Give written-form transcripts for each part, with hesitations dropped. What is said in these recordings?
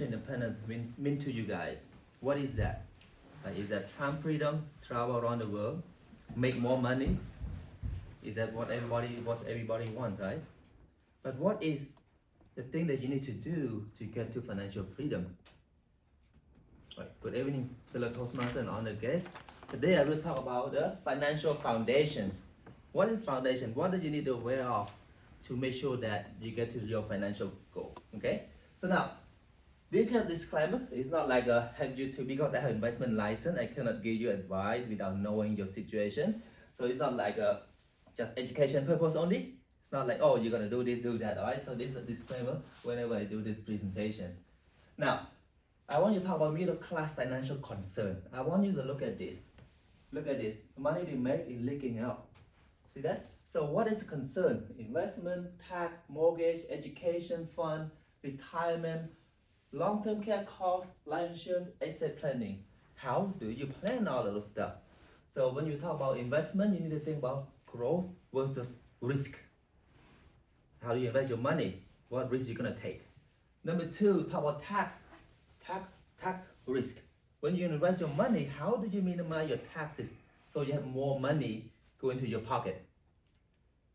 independence mean to you guys? What is that? Is that time freedom, travel around the world, make more money? Is that what everybody wants, right? But what is the thing that you need to do to get to financial freedom? Right. Good evening, fellow Toastmasters and honored guests. Today I will talk about the financial foundations. What is foundation? What do you need to aware of to make sure that you get to your financial goal? Okay. So now, this is a disclaimer. It's not like a have you to because I have investment license. I cannot give you advice without knowing your situation. So it's not like a just education purpose only. It's not like, oh, you're gonna do this, do that, alright? So this is a disclaimer whenever I do this presentation. Now, I want you to talk about middle class financial concern. I want you to look at this. Look at this. The money they make is leaking out. See that? So what is concern? Investment, tax, mortgage, education fund, retirement, long-term care costs, life insurance, estate planning. How do you plan all of those stuff? So when you talk about investment, you need to think about growth versus risk. How do you invest your money? What risk you're gonna take? Number two, talk about tax risk. When you invest your money, how do you minimize your taxes so you have more money go into your pocket?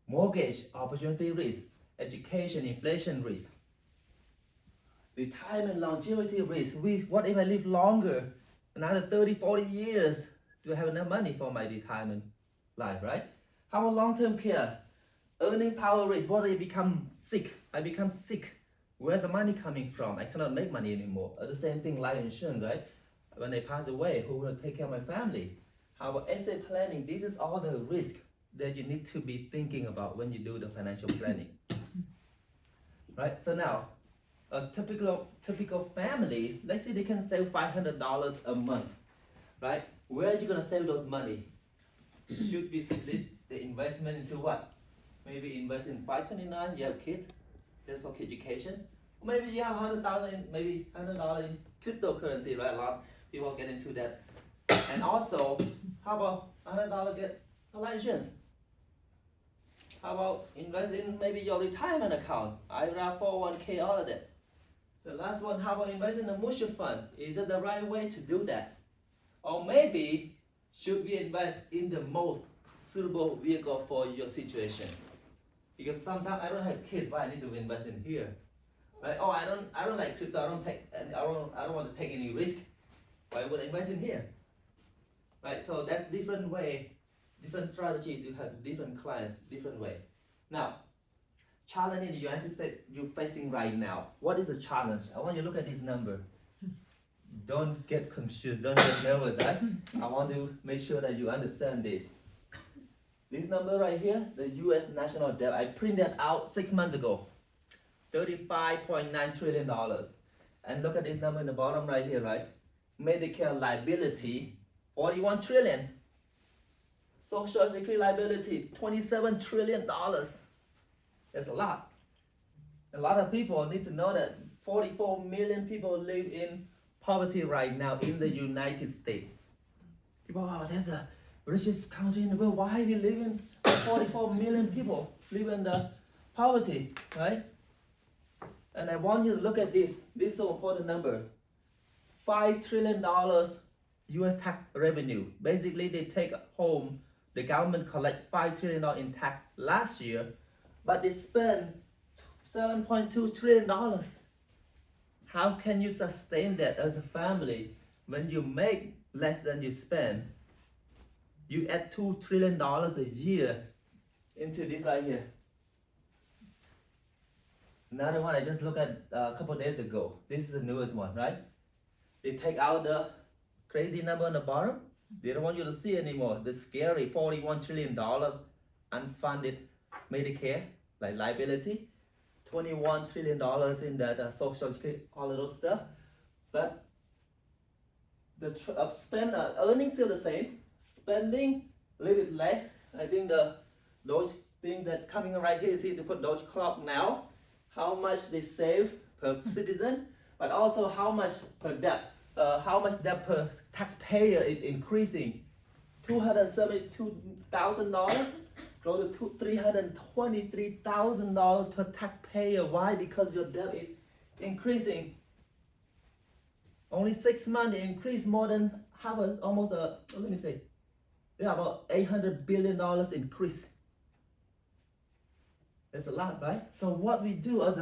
Mortgage, opportunity risk, education, inflation risk, retirement, longevity risk. What if I live longer, another 30, 40 years? Do I have enough money for my retirement life, right? How about long-term care? Earning power risk. What if I become sick? I become sick. Where's the money coming from? I cannot make money anymore. The same thing, life insurance, right? When I pass away, who will take care of my family? How about estate planning? This is all the risk that you need to be thinking about when you do the financial planning. Right? So now, a typical families, let's say they can save $500 a month, right? Where are you gonna save those money? Should we split the investment into what? Maybe invest in 529, you have kids, that's for education. Maybe you have $100,000, maybe $100 in cryptocurrency, right? A lot of people get into that. And also, how about $100 get a life insurance? How about invest in maybe your retirement account, IRA, 401k, all of that. The last one, how about invest in a mutual fund? Is it the right way to do that? Or maybe, should we invest in the most suitable vehicle for your situation? Because sometimes I don't have kids, but I need to invest in here. Right? Oh, I don't like crypto. I don't want to take any risk. Why would I invest in here? Right? So that's different way, different strategy to have different clients, different way. Now, challenge in the United States you're facing right now. What is the challenge? I want you to look at this number. Don't get confused, don't get nervous, right? I want to make sure that you understand this. This number right here, the US national debt, I printed out 6 months ago. $35.9 trillion. And look at this number in the bottom right here, right? Medicare liability, 41 trillion. Social Security liability, $27 trillion. That's a lot. A lot of people need to know that 44 million people live in poverty right now in the United States. People, oh, that's the richest country in the world. Why are we living? 44 million people live in the poverty, right? And I want you to look at this. These are important numbers. $5 trillion US tax revenue. Basically, they take home, the government collect $5 trillion in tax last year, but they spend $7.2 trillion. How can you sustain that as a family when you make less than you spend? You add $2 trillion a year into this right here. Another one I just looked at a couple days ago. This is the newest one, right? They take out the crazy number on the bottom. They don't want you to see anymore. The scary $41 trillion unfunded Medicare, like liability. $21 trillion in that social security, all of those stuff. But the earnings still the same. Spending a little bit less. I think those things that's coming right here, see to put those clock now. How much they save per citizen, but also how much per debt. How much debt per taxpayer is increasing. $272,000 go to $323,000 per taxpayer. Why? Because your debt is increasing. only 6 months, it increased more than almost let me say, yeah, about $800 billion increase. That's a lot, right? So what we do as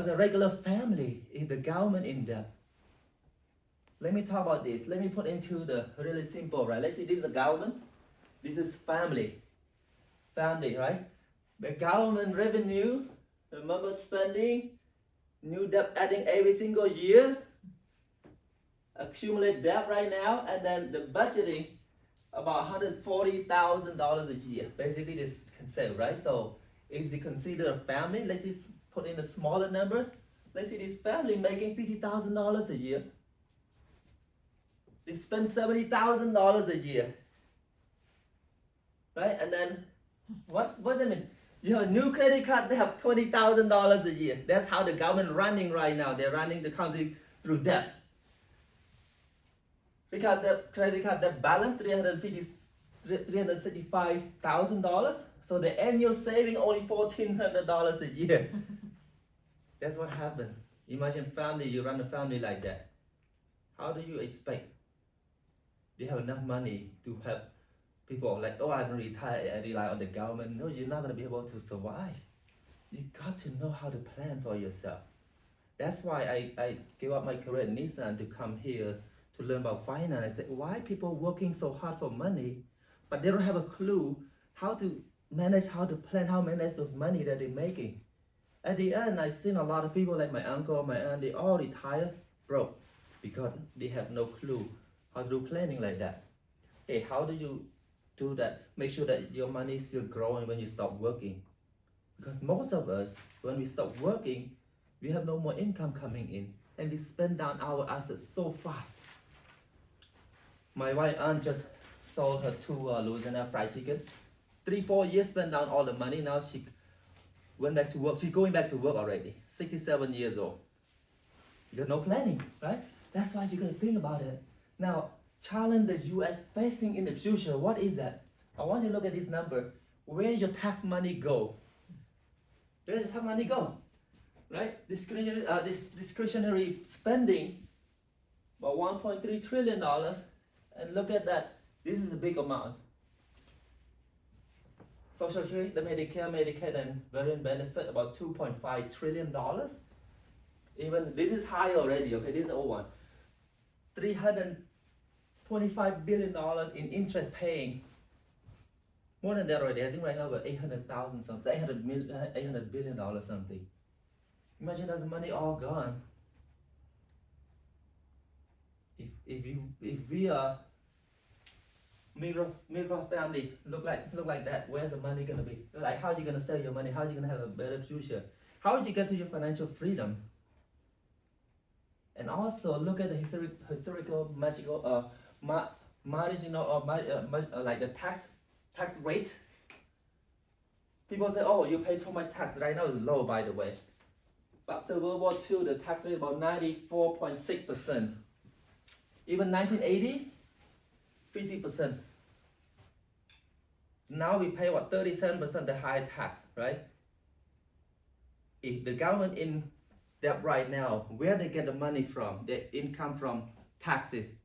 a regular family, if the government in debt. Let me talk about this. Let me put into the really simple, right? Let's say this is the government. This is family. Family, right? The government revenue, remember spending, new debt adding every single year, accumulate debt right now, and then the budgeting about $140,000 a year. Basically, this can say, right? So if you consider a family, let's just put in a smaller number. Let's say this family making $50,000 a year. They spend $70,000 a year, right? And then what's that mean? You have a new credit card, they have $20,000 a year. That's how the government running right now. They're running the country through debt. Because the credit card debt balance $365,000. So the annual saving only $1,400 a year. That's what happened. Imagine family, you run a family like that. How do you expect they have enough money to help people like, oh, I'm retired, I rely on the government? No, you're not going to be able to survive. You got to know how to plan for yourself. That's why I gave up my career in Nissan to come here to learn about finance. I said, why people working so hard for money, but they don't have a clue how to manage, how to plan, how to manage those money that they're making. At the end, I've seen a lot of people like my uncle, my aunt, they all retire broke because they have no clue how to do planning like that. Hey, how do you do that? Make sure that your money is still growing when you stop working. Because most of us, when we stop working, we have no more income coming in and we spend down our assets so fast. My wife aunt just sold her 2 Louisiana fried chicken. 3-4 years spent down all the money. Now she went back to work. She's going back to work already. 67 years old. You got no planning, right? That's why you got to think about it. Now, challenge the U.S. facing in the future. What is that? I want you to look at this number. Where your tax money go? Where does the tax money go? Right? Discretionary spending, about $1.3 trillion. And look at that. This is a big amount. Social Security, the Medicare, Medicaid, and veteran benefit, about $2.5 trillion. Even this is high already, okay? This is old one. $325 billion in interest paying. More than that already. I think right now about 800,000 something, $800 billion something. Imagine that's money all gone. If we are middle family look like that, where's the money gonna be? Like, how are you gonna save your money? How are you gonna have a better future? How would you get to your financial freedom? And also look at the historical magical marginal like the tax rate. People say, oh, you pay too much tax. Right now it's low, by the way. After World War II, the tax rate about 94.6%. Even 1980, 50%. Now we pay what, 37% the high tax, right? If the government in debt right now, where they get the money from? The income from taxes.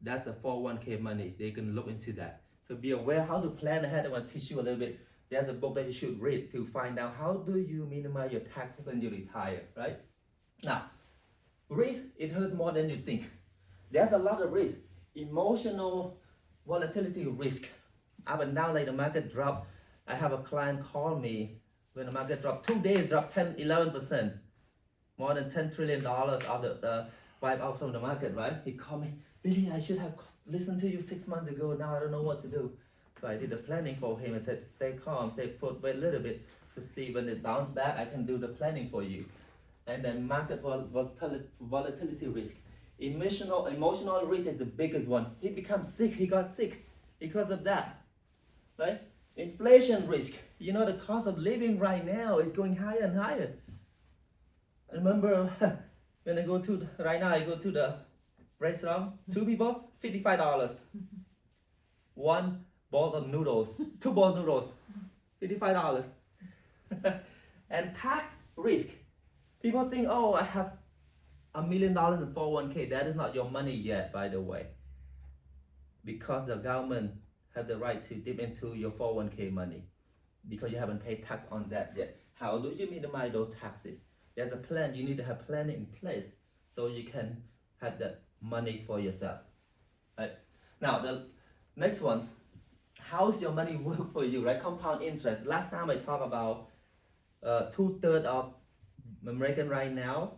That's a 401k money. They can look into that. So be aware how to plan ahead. I want to teach you a little bit. There's a book that you should read to find out how do you minimize your tax when you retire, right? Now, risk, it hurts more than you think. There's a lot of risk. Emotional volatility risk. Up and down like the market drop. I have a client call me when the market dropped 2 days, dropped 10-11%. More than $10 trillion out of the wipe out from the market, right? He called me, Billy, I should have listened to you 6 months ago. Now I don't know what to do. So I did the planning for him and said, stay calm, wait a little bit to see when it bounce back, I can do the planning for you. And then market volatility risk. Emotional risk is the biggest one. He becomes sick, he got sick because of that, right? Inflation risk. You know, the cost of living right now is going higher and higher. I remember when I go to the restaurant, 2 people, $55. 1 bowl of noodles, 2 bowls of noodles, $55. And tax risk. People think, oh, I have $1 million in 401k, that is not your money yet, by the way. Because the government have the right to dip into your 401k money because you haven't paid tax on that yet. How do you minimize those taxes? There's a plan. You need to have plan in place so you can have that money for yourself. Right? Now the next one, how's your money work for you? Right? Compound interest. Last time I talked about 2/3 of American right now,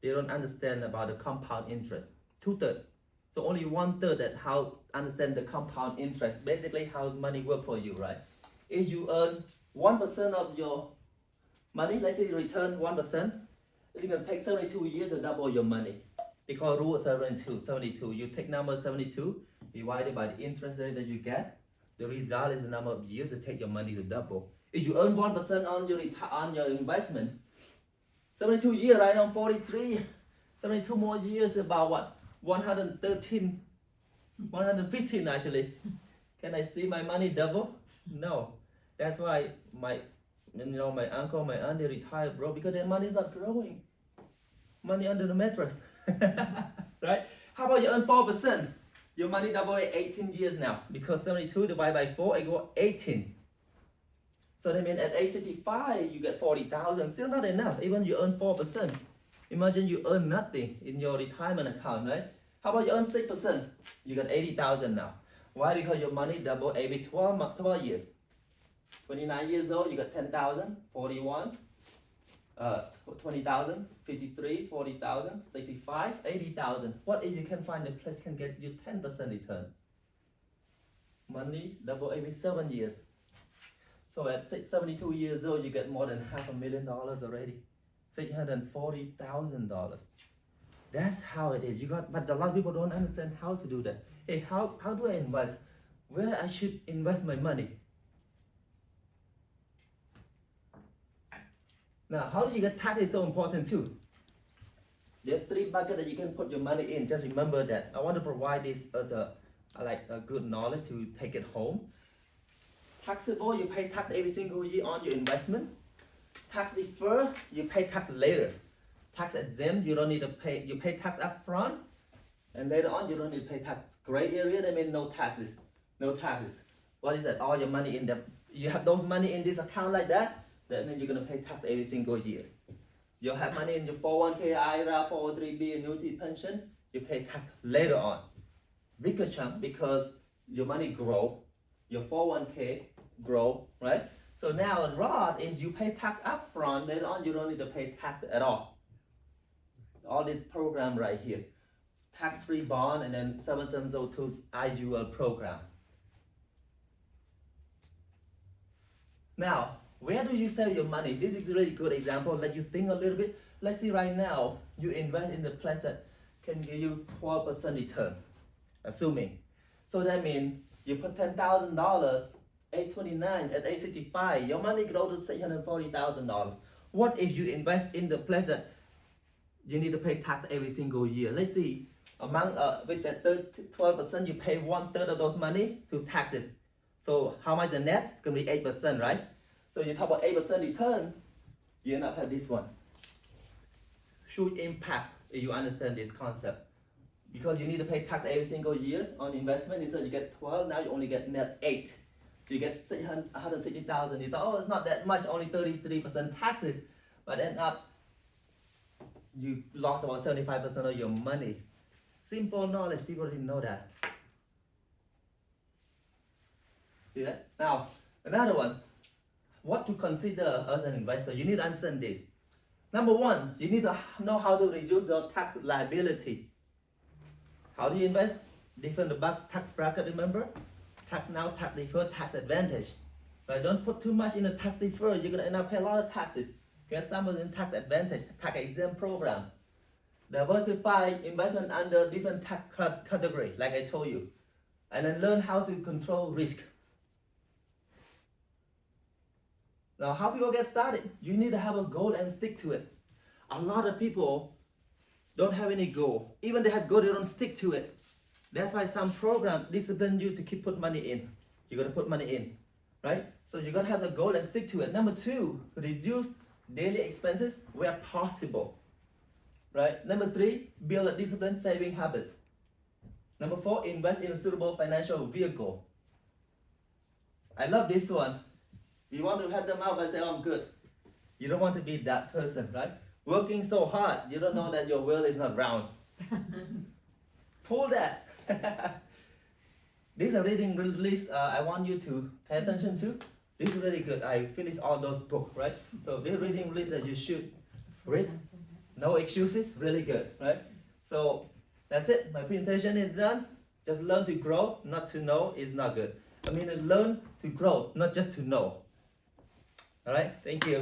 they don't understand about the compound interest. 2/3. So only 1/3 that how understand the compound interest. Basically, how's money work for you, right? If you earn 1% of your money, let's say you return 1%, it's gonna take 72 years to double your money. Because rule 72. You take number 72, divided by the interest rate that you get. The result is the number of years to take your money to double. If you earn 1% on your investment, 72 years, right on 43, 72 more years, about what? 113, 115 actually. Can I see my money double? No. That's why my uncle, my aunt, they retired, bro, because their money is not growing. Money under the mattress. Right? How about you earn 4%? Your money double in 18 years now. Because 72 divided by 4, it go 18. So that means at age 65, you get 40,000. Still not enough, even you earn 4%. Imagine you earn nothing in your retirement account, right? How about you earn 6%? You got 80,000 now. Why? Because your money double every 12 years. 29 years old, you got 10,000, 41, 20,000, 53, 40,000, 65, 80,000. What if you can find a place can get you 10% return? Money double every 7 years. So at 72 years old, you get more than $500,000 already. $640,000. That's how it is. But a lot of people don't understand how to do that. Hey, how do I invest? Where I should invest my money? Now, how do you get tax is so important too. There's 3 buckets that you can put your money in. Just remember that. I want to provide this as a good knowledge to take it home. Taxable, you pay tax every single year on your investment. Tax deferred, you pay tax later. Tax exempt, you don't need to pay. You pay tax up front, and later on you don't need to pay tax. Gray area, that means no taxes. No taxes. What is that? All your money in the. You have those money in this account like that. That means you're gonna pay tax every single year. You have money in your 401k, IRA, 403b, annuity, pension. You pay tax later on. Bigger chunk because your money grow. Your 401k grow, right? So now a Roth is you pay tax up front, later on you don't need to pay tax at all. All this program right here. Tax-free bond and then 7702's IUL program. Now, where do you save your money? This is a really good example. Let you think a little bit. Let's see right now, you invest in the place that can give you 12% return, assuming. So that means you put $10,000, 829 at 865, your money grows to $640,000. What if you invest in the place that you need to pay tax every single year? Let's see, among with that 12%, you pay 1/3 of those money to taxes. So how much the net? It's gonna be 8%, right? So you talk about 8% return, you end up have this one. Huge impact if you understand this concept. Because you need to pay tax every single year on investment. Instead you get 12, now you only get net 8. You get 160,000. You thought, oh, it's not that much, only 33% taxes. But end up, you lost about 75% of your money. Simple knowledge, people didn't know that. See that? Now, another one. What to consider as an investor? You need to understand this. Number one, you need to know how to reduce your tax liability. How do you invest? Different tax bracket, remember? Tax now, tax deferred, tax advantage. But don't put too much in the tax deferred, you're gonna end up paying a lot of taxes. Get some in tax advantage, tax exempt program. Diversify investment under different tax category, like I told you. And then learn how to control risk. Now, how people get started? You need to have a goal and stick to it. A lot of people don't have any goal. Even they have goal, they don't stick to it. That's why some program discipline you to keep put money in. You gotta put money in, right? So you gotta have the goal and stick to it. Number two, reduce daily expenses where possible. right? Number 3, build a disciplined saving habits. Number 4, invest in a suitable financial vehicle. I love this one. You want to help them out by saying, oh, I'm good. You don't want to be that person, right? Working so hard, you don't know that your world is not round. Pull that. This is a reading list I want you to pay attention to. This is really good. I finished all those books, right? So this reading list that you should read. No excuses, really good, right? So that's it. My presentation is done. Just learn to grow, not to know is not good. I mean, learn to grow, not just to know. All right, thank you.